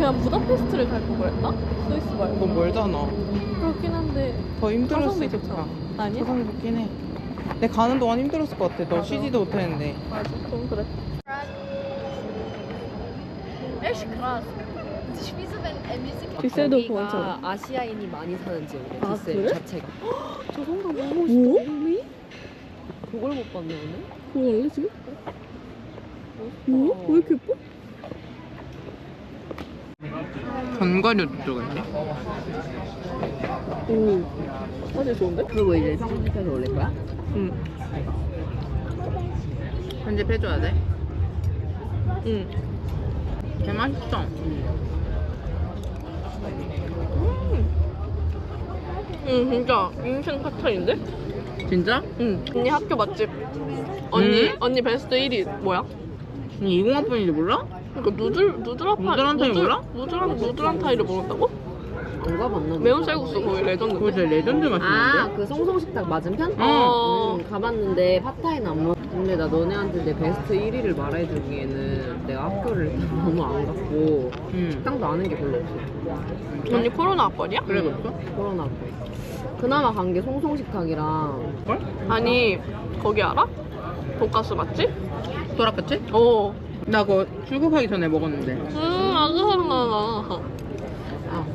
그냥 부다페스트를 갈 거 그랬나? 스위스 말고. 너무 멀잖아. 그렇긴 한데 더 힘들었을 가성비 거야. 아니야? 가성비 좋긴 해. 근데 가는 동안 힘들었을 것 같아. 너 맞아. 쉬지도 못했는데. 맞아, 좀 그래. Echt krass. Es ist wie so, wenn Musik 뒷셀도 그만처럼. 아시아인이 많이 사는 지역이래. 아, 뒷셀 그래? 자체가. 저 성당 너무 멋있다. 뭐? 그걸 못 봤네 오늘. 그거 알래 지금? 뭐야? 왜 이렇게 예뻐? 견과류 쪽인데? 오, 사실 좋은데? 그리고 이제 편집해서 올릴 거야? 응. 편집해줘야 돼? 응. 개 맛있어. 응, 진짜 인생 파탄인데? 진짜? 응. 언니 학교 맛집. 언니 베스트 1위 뭐야? 이 20학번인지 몰라? 그러니까 누들한타이 몰라? 누들한타이를 먹었다고? 안 가봤나? 매운 쌀국수 거기 레전드. 그거 진짜 레전드 맛있는데? 아, 그 송송식탁 맞은편? 가봤는데 팟타이는 안 먹. 근데 나 너네한테 내 베스트 1위를 말해주기에는 내가 학교를 일단 너무 안 갔고 식당도 아는 게 별로 없어. 언니 코로나 학번이야? 그래 그랬어? 코로나 때. 그나마 간 게 송송식탁이랑 뭘? 아니 거기 알아? 돈가스 맛집? 돌아갔지? 어. 나 그거 출국하기 전에 먹었는데. 아주 생각나. 아.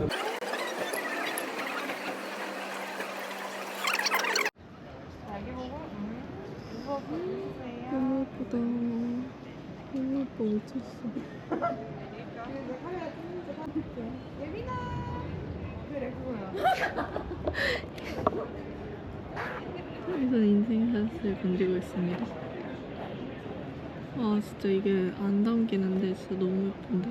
너무 예쁘다. 너무 예뻐 미쳤어. 여기서 인생샷을 건지고 있습니다. 아 진짜 이게 안 담기는데 진짜 너무 예쁜데.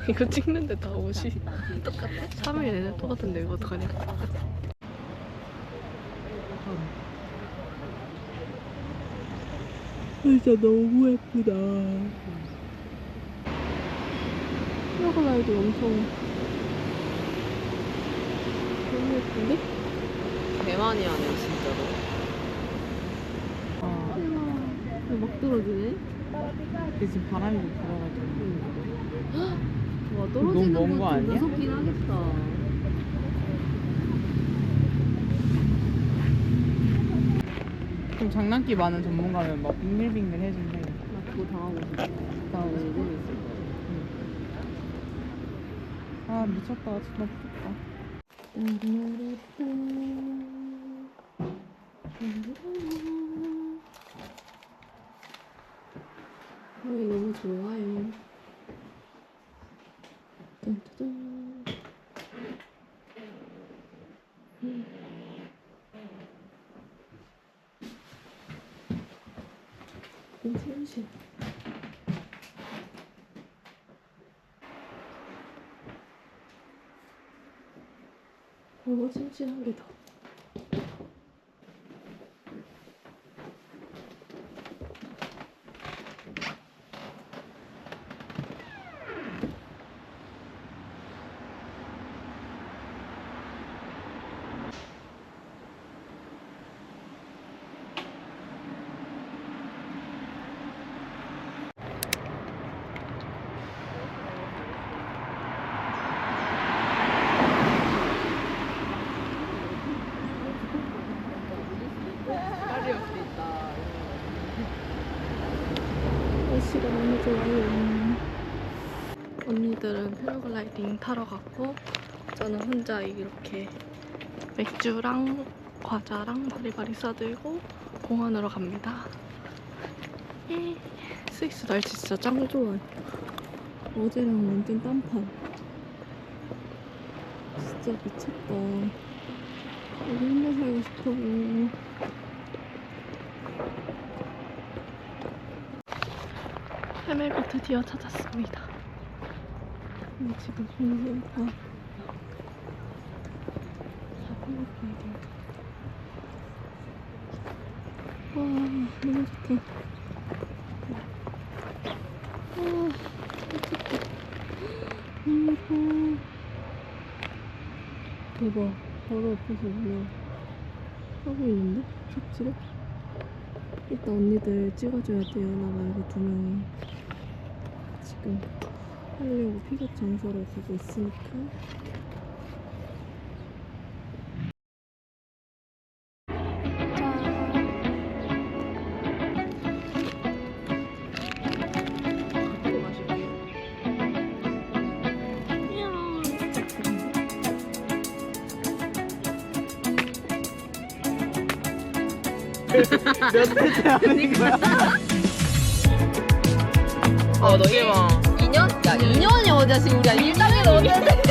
이거 찍는데 다 옷이 똑같아? 3일 내내 똑같은데 이거 어떡하냐? 진짜 너무 예쁘다. 파라글라이드 엄청 너무 예쁜데? 대만이 하네 진짜로. 우와, 막 떨어지네. 근데 지금 바람이 좀 불어가지고. 와 너무 떨어지는 먼거 아니야? 무섭긴 하겠다. 좀 장난기 많은 전문가면 막 빙글빙글 해준대. 나 그거 당하고 싶어. 나 은근 있을 거야. 아 미쳤다. 진짜 미쳤다. 좋아요. 짠짜잔. 인심심. 찜찜한 게 더. 날씨가 너무 좋아요. 언니들은 패러글라이딩 타러 갔고 저는 혼자 이렇게 맥주랑 과자랑 바리바리 싸들고 공원으로 갑니다. 예. 스위스 날씨 진짜 짱 좋아요. 어제랑 완전 딴판. 진짜 미쳤다. 여기 혼자 살고 싶어. 헤매고 드디어 찾았습니다. 지금 공부가 와 너무 좋다. 와 미쳤다. 너무 예뻐. 대박. 바로 앞에서 뭐야 하고 있는데? 삽질을? 이따 언니들 찍어줘야 돼요. 나 말고 2명이 지금 하려고 픽업 장소로 가고 있으니까. 몇 대째 하는 거야? 너 2년? 야 2년이 어디야 지금 우리가 1단계로 오는데